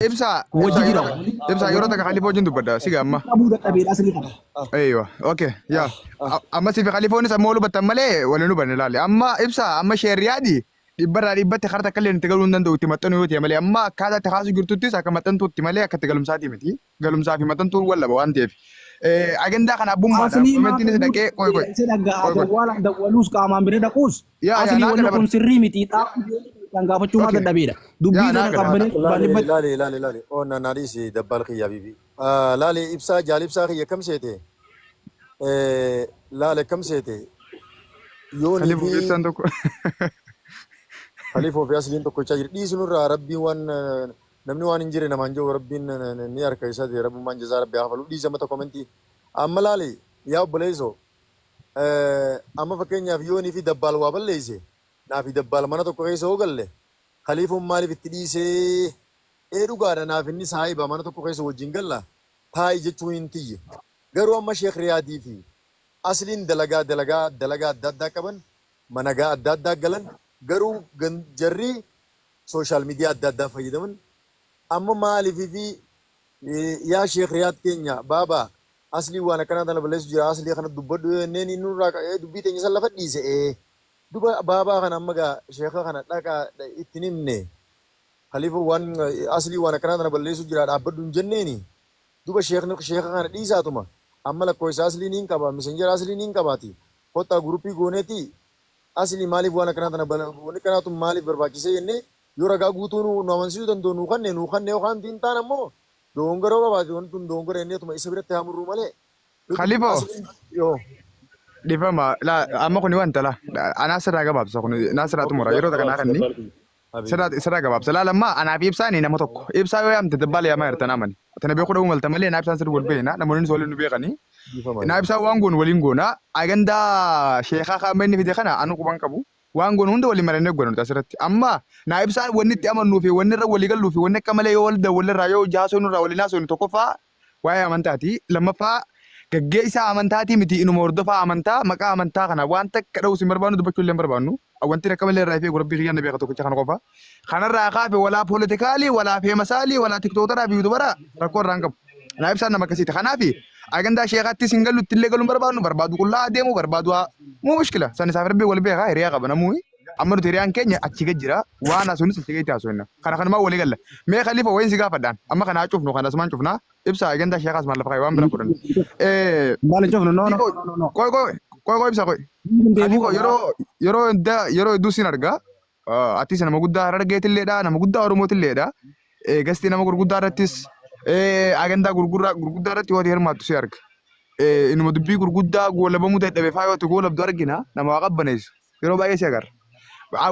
ابسا يورو تك خليفه جندو بدا سيغا اما ايوه اوكي يا اما سي في خليفه نس مولو بتملي ولا نو بنلالي اما ابسا اما شريادي دبر دبت خرتا كلن تقولون دندو تمتنو يوتي ملي اما كذا تخاسو جرتوتي ساكا متنتو تملي كتقلم ساتي متي قلم سافي متنتو ولا بوانتي agenda kana bumma da komenti ne dake koy koy wala da walus ka ma mbere da kus asli wala kun sirri miti ta tanga fa cuma da dabida dubbi da qabane لا اون ناريسي دبال يا بيبي لا لي ابسا جالب ساخي كم سيتي لا كم سيتي يوني خليفه يتان دكو خليفه في اصلين تو كوچا دي سنور ربي وان namni waan hin jirre namaan jiru rabbiin ni harka isaa ta'e rabbumaan jazaa rabbi haa falu dhiisa mata komentii amma laali yaa obboleessoo amma fakkeenyaaf yoonii fi dabbaal waa balleeyse naa fi dabbaal mana tokko keessa hoo galle khaliifuun maaliif itti dhiisee dhugaadha naaf inni saahiba mana tokko keessa wajjin galla taayi jechuu hin tiyye garuu amma sheekh riyaadii fi asliin dalagaa adda addaa qaban managaa adda addaa galan garuu jarrii sooshaal miidiyaa adda addaa fayyadaman amma maaliif fi yaa sheekh riyaad keenya baaba asli waan kana dana balees jira asli kana dubbadhu neeni nurra dubbii teenya san lafa dhiise duba baaba kana amma ga sheekha kana dhaqa ittinimne khalifa waan asli waan kana dana balees jira dhaabbadhu jenneeni duba sheekha kana dhiisaatuma amma lakkoo isaa asli niin qaba messenger asli niin qabaati kotta gruupii gooneeti asli maaliif waan kana dana waan kanaatu maaliif barbaachise jenne yoo ragaa guutuu nu amansiisuu danda'u nu kanne yookaan diintaan ammoo dongoroo babaate wanti kun dongora inni atuma isa biratti haamurru malee. Khalifa dhifama amma kuni wanta la anaa sirraa gabaabsa kuni naa sirraa xumura yeroo takka naa kanni sirraa gabaabsa lamma anaaf ibsaani nama tokko ibsaa yoo yaamte dabbaala yaamaa jirtan amani tana beekuu dhabu malta malee naa ibsaan sirri wal beekna namoonni waliin nu beekanii naa ibsaa waan goon waliin goona agandaa sheekaa kaameenni fide kana anu quban qabu. waan goon hunda waliin marannee goonu asirratti amma naa ibsaan wanni itti amannuu fi wanni irra walii galluu fi wanni akka malee yoo walirraa yoo jaasoo nurraa waliin haasoo tokkoffaa waa'ee amantaati lammaffaa gaggeessaa amantaatii miti inuma hordofaa amantaa maqaa amantaa kana waan takka dha'u si barbaannu dubbachuu illee barbaannu wanti akka malee irraa fi gurabbii kiyyan beeka tokkicha kana qofa kanarraa kaafe walaa pooletikaalii walaa feemasaalii walaa tiktootaraa fi yuutubaraa rakkoo irraa hin qabu naa ibsaan nama akkasiiti kanaafi agandaa sheekaatti singallutti illee galuun barbaadu qullaa deemu barbaadu muu mushkila san isaaf rabbii wal beekaa hiriyaa qaba namuu amma nuti hiriyaan keenya achi gajjira waan asuunis achi gaiti haasofna kana kanumaa walii galla mee khalifa wayin si gaafadhaan amma kana cufnu kana asumaan cufnaa ibsa agandaa sheekaas maal lafa kaayee waan bira godhan maal cufnu no koy ibsa koy yeroo hedduu siin argaa atis nama guddaa Harargeetilleedha nama guddaa Oromootiilleedha gastii nama gurguddaa irrattis agenda gurguddaa irratti yoo hirmaattu si arga. Inuma dubbii gurguddaa goolabamuu dadhabee faayootti goolabdu argina nama qabbaneessu yeroo baay'ee si agarra.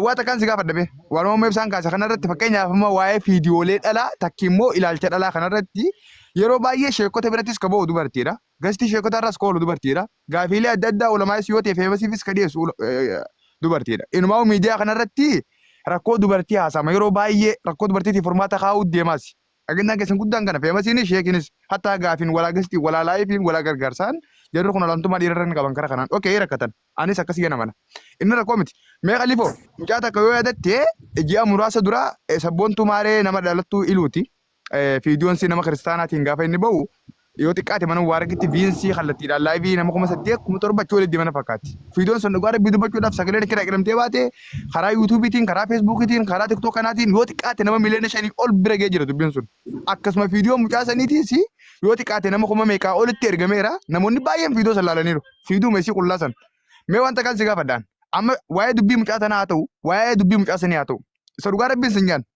Waa takkaan si gaafadhabe waanuma ibsaan kaasa kanarratti fakkeenyaaf amma waa'ee viidiyoolee dhalaa takki immoo ilaalcha dhalaa kanarratti yeroo baay'ee sheekota birattis ka ba'u dubartiidha. Gastii sheekota irras ka oolu dubartiidha. Gaafiilee adda addaa olamaayis yoo ta'e feemasiifis ka dhiyeessu dubartiidha. Inumaa miidiyaa kanarratti rakkoo dubartii haasama yeroo baay'ee rakkoo dubartiitiif furmaata kaa'uu deemaas. Agendaan keessan guddaan kana feemasiinis sheekinis hatta gaafiin walaa gastii walaa laayifiin walaa gargaarsaan jarri kun olaantummaa dhiirarra hin qaban kara kanaan okee rakkatan anis akkasii gana mana inni rakkoo miti mee khaliifoo mucaa takka yoo yaadatte ji'a muraasa dura sabboontu maaree nama dhalattuu iluuti fiidiyoon si nama kiristaanaatiin gaafa inni ba'u yoo xiqqaate mana waaragitti viinsii kallattiidhaan laayivii nama 8,700 achii walitti mana fakkaatti fiidiyoon sun dhugaa rabbii dubbachuudhaaf sagaleen kira qidhamtee baate karaa yuutuubiitiin karaa feesbuukiitiin karaa tiktoo kanaatiin yoo xiqqaate nama miliyoona 5 ol bira ga'ee jira dubbiin sun akkasuma fiidiyoo mucaa saniitiis yoo xiqqaate nama 1,000 olitti ergameera namoonni baay'een fiidiyoo san laalaniiru fiidiyoo meesii qullaasan mee wanta kan si gaafadhaan amma waa'ee dubbii mucaa sanaa haa ta'u waa'ee dubbii mucaa sanii haa ta'u isa dhugaa rabbiin sin jaan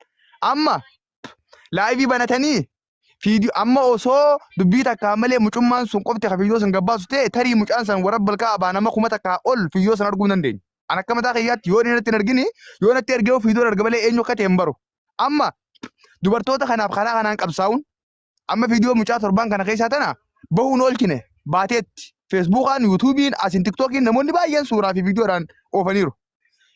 amma laayivii banatanii fiidiyoo amma osoo dubbii takkaa malee mucummaan sun qofti ka fiidiyoo sun gabbaasu ta'e tarii mucaan san warra balkaa abaa nama 1,000 ol fiidiyoo san arguu dandeenya. An akka mataa kiyyaatti yoo inni natti hin argini yoo natti ergee fiidiyoo arga malee eenyu akka ta'e hin baru. Amma dubartoota kanaaf karaa kanaan qabsaa'uun amma fiidiyoo mucaa torbaan kana keessaa tana bahuun oolchine baateetti feesbuukaan yuutuubiin asin tiktookiin namoonni baay'een suuraa fi fiidiyoodhaan oofaniiru.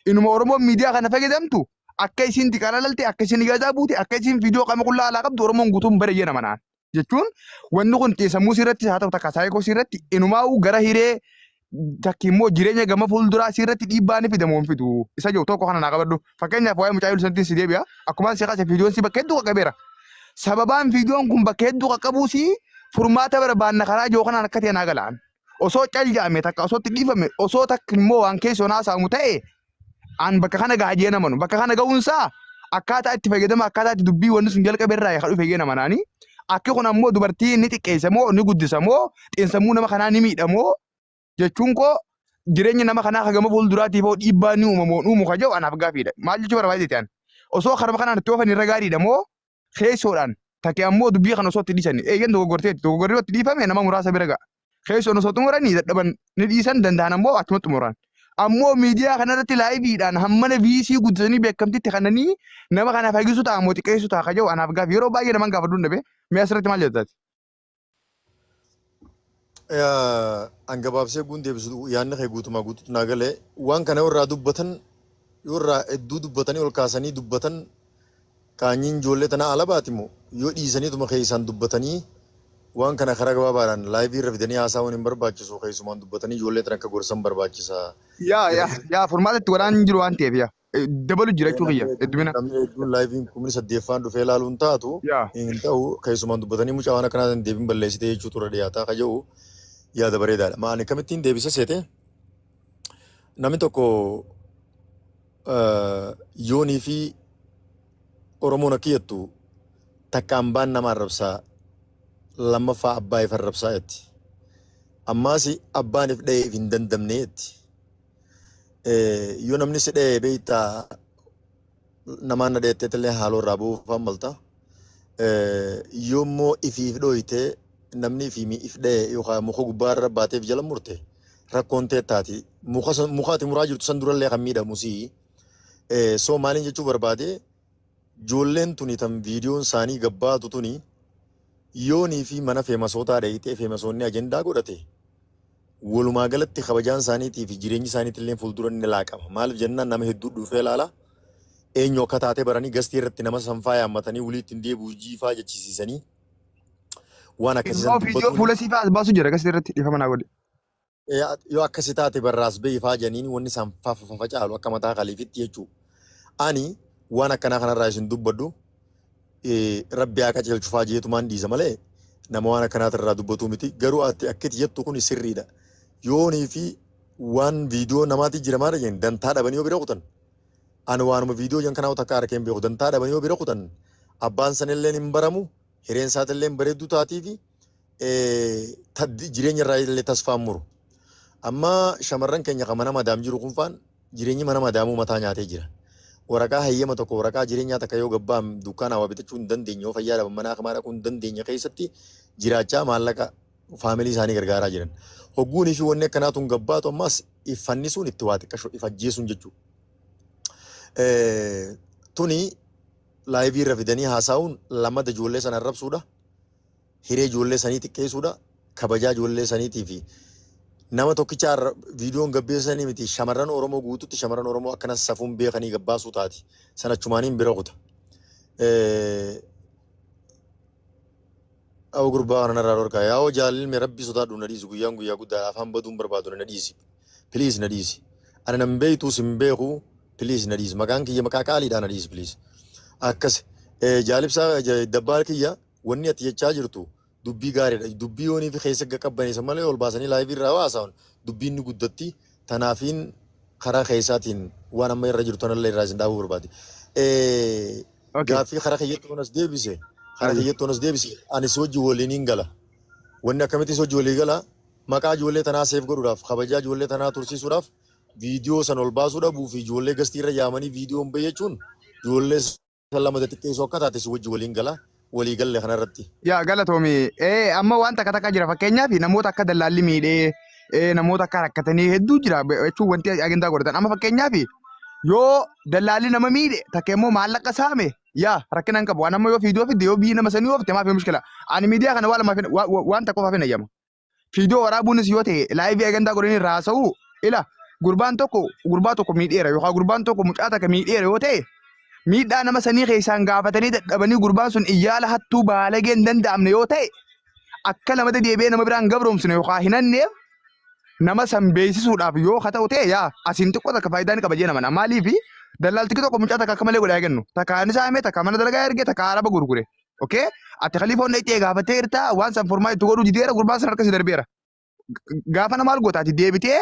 Inuma Oromoon miidiyaa kana fayyadamtu akka isin diqaala lalte akka isin gaadaa buute akka isin fiidiyoo qama qullaa alaa qabdu Oromoon guutuun bareeyye nama naan jechuun wanni kun sammuu sirratti haa ta'u takka saayikoo sirratti inumaa'uu gara hiree takki immoo jireenya gama fuulduraa sirratti dhiibbaa ni fidamuun fidu isa jiru tokko kana naa qabadhu fakkeenyaaf waa'ee mucaa Yuulisantiin si deebi'a akkuma si kaase fiidiyoon si bakka hedduu qaqqabeera sababaan viidiyoon kun bakka hedduu qaqqabuusi furmaata barbaanna karaa ijoo kanaan akka ta'e naa galaan osoo caljaame takka osoo itti dhiifame osoo takka immoo waan keessoo naasaamu ta'e an bakka kana gaajee namanu bakka kana ga'uunsaa akkaataa itti fayyadama akkaataa itti dubbii wanni sun jalqabe irraa kan dhufe geena manaanii akki kun ammoo dubartii ni xiqqeessa moo ni guddisa moo xiinsammuu nama kanaa ni miidha moo jechuun koo jireenya nama kanaa hagama fuulduraatiif hoo dhiibbaa ni uumu ka jedhu anaaf gaafiidha maal jechuu barbaadete an osoo karama kanaan itti oofan irra gaariidha moo keessoodhaan takke ammoo dubbii kana osoo itti dhiisani eeyyeen dogoggorri itti dhiifame nama muraasa bira ga'a keessoon osoo xumuranii dadhaban ni dhiisan danda'an ammoo achuma xumuran ammoo miidiyaa kanarratti laayiviidhaan hammana viisii guddisanii beekamtitti kananii nama kanaaf hagisu ta'a moo xiqqeessu ta'a ka jedhu anaaf gaafi yeroo baay'ee naman gaafadhu hin dhabe mee asirratti maal jettaati? Angabaabsee guun deebisu yaadni kee guutumaa guutuutu naa galee waan kana irraa dubbatan yoo irraa hedduu dubbatanii ol kaasanii dubbatan kaanyiin ijoollee tanaa ala baatimu yoo dhiisaniituma keessaan dubbatanii waan kana karaa gabaabaadhaan laayivii irra fidanii haasawwan hin barbaachisu keessumaan dubbatanii ijoollee tan akka gorsan barbaachisa. Yaa furmaata itti godhaan jiru waan ta'eef yaa dabalu jira jechuun kiyya heddumina. Namni hedduun laayiviin kumni saddeeffaan dhufee ilaaluun taatu hin ta'u keessumaan dubbatanii mucaa waan akkanaa deebiin balleessitee jechuutu irra dhiyaataa ka jedhu yaada bareedaadha. Maani kamittiin deebisa seete namni tokko yoonii fi Oromoon akka jettu takka hambaan nama arrabsaa lammaffaa abbaa if arrabsaa jetti. Ammaas abbaan if dha'eef hin dandamne jetti. Yoo namni si dha'ee beektaa namaan na dheettee illee haaloo irraa buufaan malta. Yoo immoo ifiif dhooyitee namni ifii if dha'ee yookaan muka gubbaa irra baateef jala murte rakkoon teettaati. Muka ati muraa jirtu san durallee kan miidhamusii. So maaliin jechuu barbaade ijoolleen tuni tan viidiyoon isaanii gabbaatu tuni yoonii fi mana feemasootaa dhayitee feemasoonni ajendaa godhate walumaa galatti kabajaan isaaniitii fi jireenyi isaaniitii illee fuuldura ni laaqama. Maaliif jennaan nama hedduu dhufee ilaala eenyu akka taatee baranii gastii irratti nama sanfaa yaammatanii walitti hin deebi'u jiifaa jechisiisanii waan akkasiisan viidiyoo fuula siifaa as baasu jira gastii irratti dhiifama naa godhe. Yoo akkasi taate barraas beeyifaa janiin wanni sanfaa facaalu akka mataa kaliifitti jechuudha. Ani waan akkanaa kanarraa isin dubbadhu rabbi akka ceelchufaa jeetumaan dhiisa malee nama waan akkanaatirraa dubbatu miti. Garuu ati akkati jettu kun sirriidha. Yoonii fi waan viidiyoo namaatti jira maal jeen dantaa dhabanii yoo bira kutan. Ani waanuma viidiyoo jan kanaa takka arkeen beeku dantaa dhabanii yoo bira kutan abbaan sanillee hin baramu hireen isaatillee bareedduu taatii fi jireenya irraa illee tasfaan muru. Amma shamarran keenya kan mana madaam jiru kun faan jireenyi mana madaamuu mataa nyaatee jira. Waraqaa hayyama tokko waraqaa jireenyaa takka yoo gabbaam dukkaana waa bitachuu hin dandeenye yoo fayyaa dhaban manaa kamaa dhaquu hin dandeenye keessatti jiraachaa maallaqa faamilii isaanii gargaaraa jiran. Hogguunii fi wanni akkanaatu hin gabbaatu ammas iffannisuun itti waa xiqqasho ifajjeesuun jechuudha. Tuni laayivii irra fidanii haasa'uun lamada ijoollee sana arrabsuudha. Hiree ijoollee sanii xiqqeessuudha. Kabajaa ijoollee saniitii fi nama tokkicha viidiyoon gabbeessanii miti shamarran Oromoo guututti shamarran Oromoo akkanas safuun beekanii gabbaasuu taati. Sanachumaaniin bira kuta. Awu gurbaa waan irraa dhorkaa yaa'oo jaalalli rabbi sodaadhu na dhiisi guyyaan guyyaa guddaa afaan baduun barbaadu na dhiisi. Piliis na dhiisi. Ani nan beektuus hin beeku piliis na dhiisi. Maqaan kiyya maqaa qaaliidhaa na dhiisi piliis. Akkas jaalibsaa dabbaal kiyya wanni ati jechaa jirtu. Dubbii gaariidha. Dubbii yoonii fi keessa qaqqabbaneessa malee ol baasanii laayivii irraa haasa'an dubbiin ni guddatti. Tanaafiin karaa keessaatiin waan amma irra jirtu anallee irraa isin dhaabuu barbaade. Gaaffii karaa keeyyattoon as deebise. Karaa keeyyattoon as deebise. Anis hojii waliin hin gala. Wanni akkamittis hojii walii gala maqaa ijoollee tanaa seef godhuudhaaf kabajaa ijoollee tanaa tursiisuudhaaf viidiyoo san ol baasuu dhabuu fi ijoollee gastii irra yaamanii viidiyoon bahe jechuun ijoollee lama xixiqqeessoo akka taates hojii waliin gala. Walii galle kanarratti. Yaa galatoomii amma waan takka takka jira fakkeenyaaf namoota akka dallaalli miidhee namoota akka rakkatanii hedduu jira jechuun wanti agendaa godhatan amma fakkeenyaaf yoo dallaalli nama miidhe takka immoo maallaqa saame yaa rakkina hin qabu waan amma yoo fiidiyoo fidde yoo biyyi nama sanii oofte maaf mushkila ani miidiyaa kana waan takka qofaaf hin ayyama fiidiyoo waraabuunis yoo ta'e laayivii agendaa godhanii irraa haasa'uu ila gurbaa tokko miidheera yookaan gurbaan tokko mucaa takka miidheera yoo ta'e miidhaa nama sanii keessaan gaafatanii dadhabanii gurbaan sun iyyaala hattuu baalagee hin danda'amne yoo ta'e akka lamata deebi'ee nama biraan gabroomsine yookaan hin hanneef nama san beeksisuudhaaf yoo haa ta'u ta'e yaa asiin xiqqoo takka faayidaa ni qaba jee nama maaliif dallaaltiki tokko mucaa takka akka malee godhaa kennu takka ani saamee takka mana dalagaa ergee takka araba gurgure اوكي ati khalifoon dhayxee gaafatee irtaa waan san furmaa itti godhuu dideera gurbaan san harka si darbeera gaafa na maal goota ati deebitee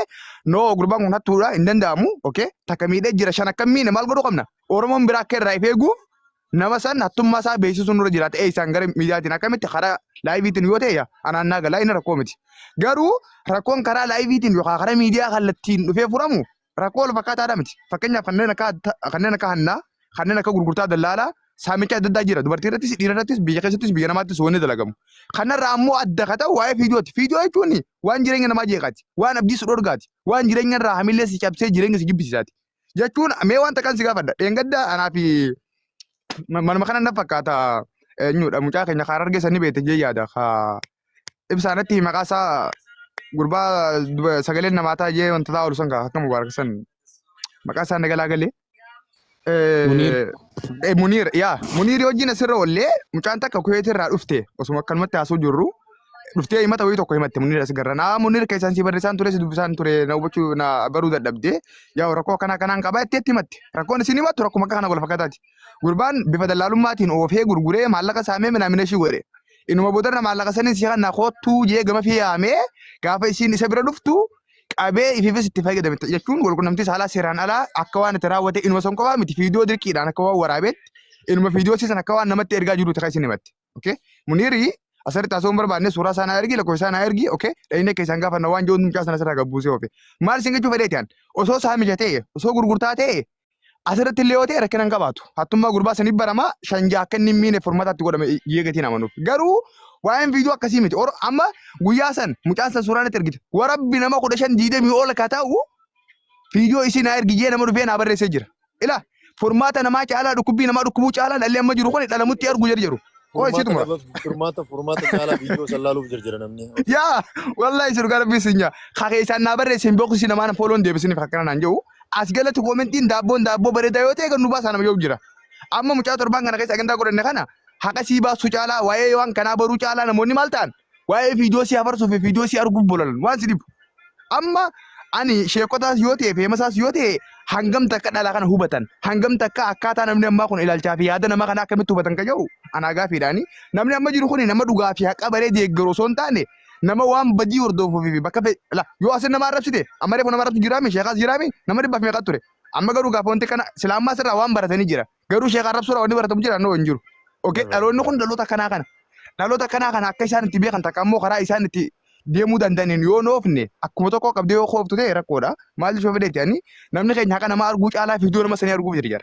no gurbaan kun hattuudha hin danda'amu okay takka miidhee jira shan akka miine maal godhuu qabna oromoon biraa akka irraa ifeeguuf nama san hattummaa isaa beeksisuun nurra jiraata isaan gara miidiyaatiin akkamitti karaa laayiviitiin yoo ta'e anaan naa galaa inni rakkoo miti garuu rakkoon karaa laayiviitiin yookaan karaa miidiyaa kallattiin dhufee furamu rakkoo wal fakkaataadha miti fakkeenyaaf kanneen akka hannaa kanneen akka gurgurtaa dallaalaa saamicha adda addaa jira dubartii irrattis dhiira irrattis biyya keessattis biyya namaattis wanni dalagamu kanarraa ammoo adda ka ta'u waa'ee fiidiyooti fiidiyoo jechuun waan jireenya namaa jeeqaati waan abdii si dhorgaati waan jireenya irraa hamillee si cabsee jireenya si jibbisiisaati jechuun mee wanta kan si gaafadha dheengadda anaa fi manuma kana na fakkaata eenyudha mucaa keenya kaara argeessanii beete jee yaada ibsaanatti maqaa isaa gurbaa sagaleen namaa ta'a jee wanta ta'a olu san akka mubaarak san maqaa isaa nagalaa galee Munir yaa Munir wajjin asirra ollee mucaan takka kuweetii irraa dhufte osuma akkanumatti haasoo jirru dhuftee himata wayii tokko himatte Munir as garra naa Munir keessaan si barreessaan ture si dubbisaan ture na hubachuu na baruu dadhabdee yaa rakkoo kanaan qabaa itteetti himatte rakkoon isin himattu rakkoo akka kana wal fakkaataati gurbaan bifa dallaalummaatiin oofee gurguree maallaqa saamee minaamina ishii godhe inuma boodarra maallaqa saniin si kan na kootuu jee gama fi yaamee gaafa isiin isa bira dhuftu qabee ififis itti fayyadame jechuun walqunnamtii saalaa seeraan alaa akka waan itti raawwate inuma son qofaa miti fiidiyoo dirqiidhaan akka waan waraabeetti inuma fiidiyoo siisan akka waan namatti ergaa jiru ta'e isin himatte okay Muniiri asirratti taasisuun barbaadne suuraa isaa naa ergi lakkoo isaa naa ergi okay dhayinee keessaan gaafanna waan jiruun mucaa sana sirraa gabbuusee oofe maal isin jechuu fedheetiyan osoo saamicha ta'e osoo gurgurtaa ta'e asirratti illee yoo ta'e rakkina hin qabaatu hattummaa gurbaa saniif barama shanjaa akka inni hin miine furmaataatti godhame yeegatiin amanuuf garuu waan fiidiyoo akkasii miti amma guyyaa san mucaan san suuraan itti ergite warabbi nama 15 diidamii ol ka ta'u fiidiyoo isin naa ergijee nama dhufee naa barreessee jira ila furmaata namaa caalaa dhukkubbii namaa dhukkubuu caalaa dhalli amma jiru kun dhalamutti ergu jedhu oo isiituma furmaata caalaa fiidiyoo sallaaluuf jira namni yaa wallahi siru gara bisinya kakee isaan naa barreessee boqsi si namaan fooloon deebisiniif akkana naan jedhu as galatti koomentiin daabboo bareedaa yoo ta'e kan nu baasaa nama yoo jira amma mucaa torbaan kana keessa agandaa godhanne kana haqa sii baasuu caalaa waa'ee waan kanaa baruu caalaa namoonni maal ta'an waa'ee fiidiyoo si afarsuu fi fiidiyoo si arguuf bolalan waan si dhibu amma ani sheekotaas yoo ta'e feemasaas yoo ta'e hangam takka dhalaa kana hubatan hangam takka akkaataa namni ammaa kun ilaalchaa fi yaada nama kana akkamitti hubatan ka jedhu anaa gaafiidhaani namni amma jiru kun nama dhugaa fi haqa baree deeggaroo osoo hin taane nama waan badii hordofuu fi bakka yoo asin nama arrabsite amma reefu nama arrabsu jiraami sheekaas jiraami nama dhibbaaf meeqaa ture amma garuu gaafa wanti kana islaammaa sirraa waan baratanii jira garuu sheeka arrabsuudha wanni baratamu jira noo hin jiru okay dhaloonni kun dhaloota kanaa kana akka isaan itti beekan takka ammoo karaa isaan itti deemuu danda'aniin yoo noofne akkuma tokko qabdee yoo kooftu ta'e rakkoodha maal jechuu fedheeti ani namni keenya haqa nama arguu caalaa fiidiyoo nama sanii arguuf jira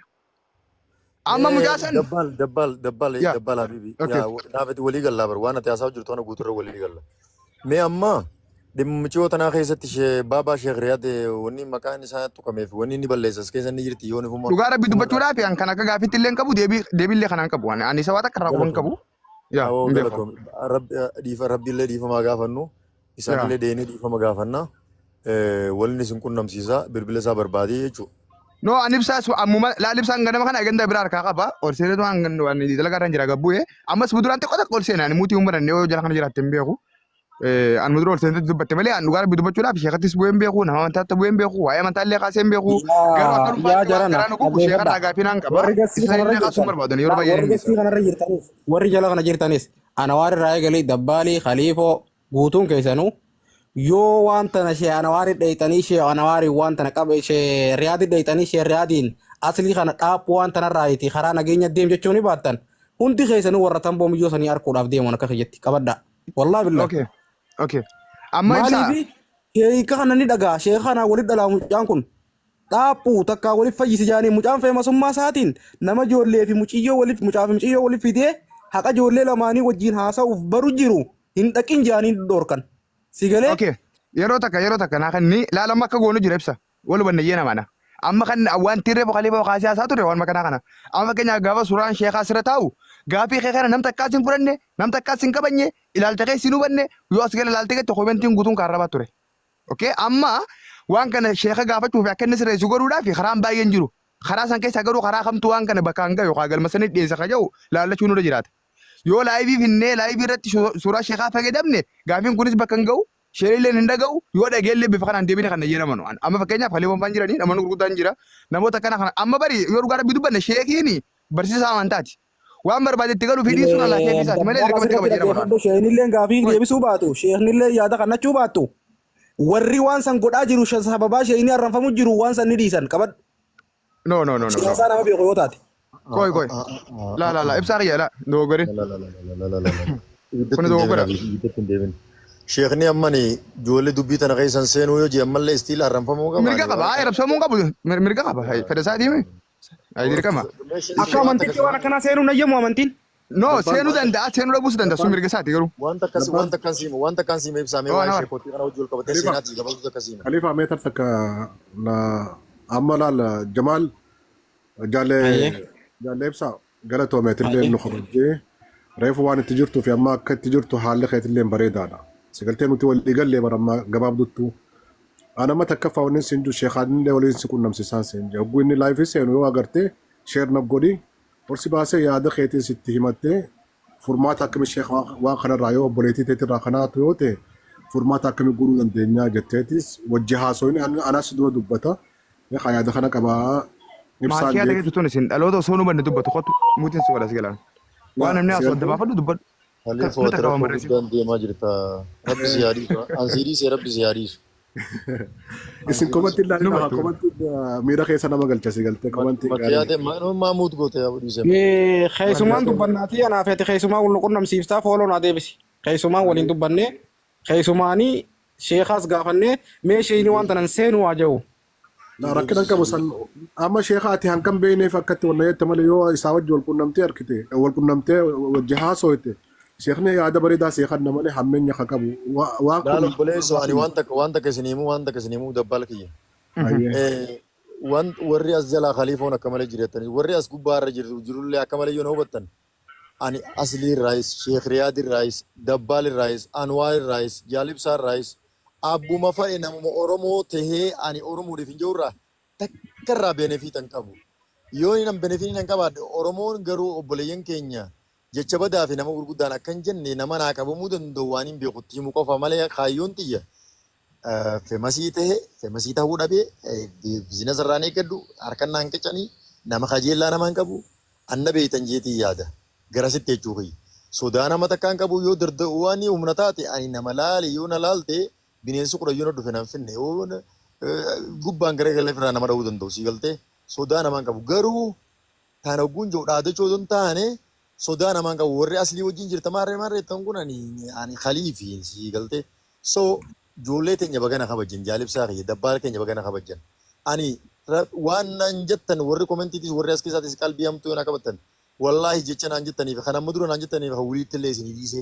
amma mucaa san dabbal habibi naafati walii gallaa bar waan ati haasaa jirtu ana guuturra walii galla mee amma dhimmichoo tanaa keessatti baabaa sheekh riyaad wanni maqaan isaa tuqameef wanni inni balleessas keessa inni jirti yoo nifumaa dhugaa rabbi dubbachuudhaaf kan akka gaafitti illee hin qabu deebiillee kanaan qabu ani isa waan akka irraa qaban qabu yaa rabbi illee dhiifamaa gaafannu isaan illee deemee dhiifama gaafanna walni isin qunnamsiisa bilbila isaa barbaadee jechuudha. No anibsaas ammuma laalibsaan ganama kana ganda biraa harkaa qaba ol seenetu waan dalagaa irra jira gabbu'e ammas buduraan xiqqoo takka ol seenaan muutii ummadan yoo jala kana jiraatte hin beeku an mudura ol seenetu dubbatte malee an dhugaa rabbi dubbachuudhaaf sheekattis bu'ee hin beeku nama amantaatti bu'ee hin beeku waa'ee amantaallee kaasee hin beeku garuu akka dhufaatti garaan gubu sheekarraa gaaffinaan qaba isaan kaasuu barbaadan yeroo baay'ee warri jala kana jirtanis anawaari irraa eegalee dabbaalii khaliifoo guutuun keessanuu yoo wanta na shee anawaari dheeytanii shee anawaari wanta na qabe shee riyaadi dheeytanii shee riyaadiin aslii kana dhaapuu wanta na raayiti karaa nageenya deem jechuun baattan hundi keessanuu warra tamboo miyyoo sanii arguudhaaf deemuun akka kiyyatti qabadda wallaahi billah okay amma ibsa maaliif sheeka kana ni dhagaa sheeka kana walitti dhalaa mucaan kun dhaapuu takkaa waliif fayyisi jaanii mucaan feemasummaa isaatiin nama ijoollee fi muciyyoo waliif mucaa fi muciyyoo waliif fidee haqa ijoollee lamaanii wajjiin haasa'uuf baru jiru hin dhaqin jaanii dhoorkan sigalee okay yeroo takka naa kan ni laalama akka goonu jira ibsa wal bannayyee namana amma kan waan tirree boqaliifaa kaasee haasaa ture waan makanaa kana amma keenya gaafa suuraan sheekaa asirra taa'u gaafii kee kana nam takkaas hin fudhanne nam takkaas hin qabanye ilaalcha kee hin hubanne yoo as gala ilaalte keetti komentiin guutuun kaarrabaa ture okay amma waan kana sheeka gaafachuuf akka inni sirreessu godhuudhaaf karaan baay'een jiru karaa san keessa garuu karaa kamtu waan kana bakka hanga yookaan galmasanii dhiyeessa ka jedhu laallachuu nurra jiraata yoo laayivii finnee laayivii irratti suuraa sheekaa fayyadamne gaafiin kunis bakka hin ga'u sheerilleen hin dhaga'u yoo dhageellee bifa kanaan deebine kan jedhaman amma fakkeenyaaf haliiwwan faan jiranii namoonni gurguddaan jira namoota kana amma bari yoo dhugaa rabbi dubbanne sheekiin barsiisaa amantaati waan barbaadetti galuu fi dhiisuun Allah kee bisaati malee dirqamatti qaba jedhama laal. Sheenillee gaafii deebisuu baatu, sheeknillee yaada kannachuu baattu. Warri waan san godhaa jiru sababaa sheenii arranfamu jiru waan san ni dhiisan qabadhu. No no no no. Siyaasaa nama beeku yoo taate. Koy. La ibsaa qiyya la dogoggore. Kun dogoggora. Sheekni ammani ijoollee dubbii tana keessan seenuu yoo jee ammallee istiil arranfamuu qaba. Mirga qaba arrabsamuu qabu mirga qaba fedha isaatii mi. Dirqama. Akka amantiitti waan akkanaa seenuu nayyamu amantiin. No seenuu danda'a seenuu dhabuus danda'a sun mirga isaati garuu. Wanta akkasii ibsaamee waan sheekotti kana hojii ol qabatee seenaati gabaabduu akkasii. Khalifa meetar takka la amma laal Jamaal jaalle ibsaa galatoomeetillee nu kabajjee reefu waan itti jirtuu fi amma akka itti jirtu haalli keetillee bareedaadha. Sagaltee nuti wal dhiigallee barammaa gabaabduttu. Anama takka faawwanni sinju sheekhaanillee waliin si qunnamsiisaan seenja. Hogguu inni laayifii seenu yoo agartee sheer naf godhi horsi baasee yaada keetiin sitti himattee furmaata akkamii sheekh waan kanarraa yoo obboleettii teetirraa kanaatu yoo ta'e furmaata akkamii guruu dandeenyaa jetteetis wajji haasooyin anas dura dubbata. Yaa yaada kana qabaa ibsaan Maatii yaada keessu tun isin dhaloota osoo nu banne dubbatu qottu muutiin si godhas galaan. Waan namni haasoo adda baafadhu dubbadhu. Khalifa rakkoo guddaan deemaa jirta. Rabbi si yaadisu. Ansiidii rabbi si yaadisu. isin komanti ilaalaa komanti miira keessa nama galchasi galtee komanti Bakkiyaate maamuut goote yaa dhiise. Keessumaan dubbannaatii anaaf ati keessumaa wal qunnamsiiftaa fooloo naa deebisi. Keessumaan waliin dubbannee keessumaanii sheekaas gaafannee mee sheeyni waan tanan seenuu haa jedhu. rakkinan qabu san amma sheekaati hankan beeyneef akkatti wanna jette malee yoo isaa wajji wal qunnamtee harkite wal qunnamtee wajji haasooyte sheekni yaada bareedaa seekan malee hammeenya ka qabu waa Laala obboleessoo ani waan takka isiniimuu dabbala kiyya. Warri as jalaa khaliifoon akka malee jirettanii warri as gubbaa irra jirullee akka malee yoo na hubattan ani aslii irraayis sheek riyaad irraayis dabbaal irraayis anwaar irraayis jaalibsaa irraayis abbuma fa'e namuma oromoo tahee ani oromoodhaaf hin jirurraa takka irraa benefiitan qabu yoo inni benefiitan hin qabaadde oromoon garuu obboleeyyan keenya jecha badaa fi nama gurguddaan akka hin jenne nama naa qabamuu danda'u waan hin beekutti himu qofa malee kaayyoon xiyya. Femasii ta'uu dhabee biizinasa irraan eeggadhu harka naan qicanii nama kajeellaa namaan qabu anna beeytan jeetii yaada garasitti jechuu kiyya. Sodaa nama takkaan qabu yoo darda'u waan humna taate ani nama laale yoo na laalte bineensi kudha yoo na dhufe nan finne yoo gubbaan gara galee firaa nama dha'uu danda'u sii galtee sodaa namaan qabu garuu taan ogguun jiru dhaadachoo don taane sodaa namaan qabu warri aslii wajjin jirta maarree tan kun ani khaliifi sii galtee so ijoollee teenya bagana kabajjan jaalibsaa kiyya dabbaala keenya bagana kabajjan ani waan naan jettan warri koomentiitis warri as keessaatis qalbii hamtuu yoo na qabattan wallaahi jecha naan jettaniif kan amma dura naan jettaniif kan waliitti illee isinii dhiise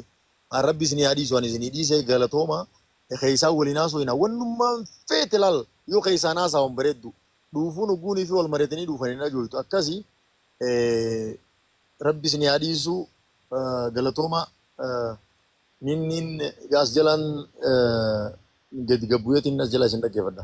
rabbi isinii haadhiisu ani isinii dhiise galatooma keeysaan waliin haasoo hinaa wannummaan feete laal yoo keeysaan haasaawan bareeddu dhuufuun ogguunii fi wal mareetanii dhuufanii dhajooltu akkasii rabbi isinii haadhiisu galatooma ninnin gaas jalaan gadi gabbuyeetiin as jala isin dhaggeeffadha.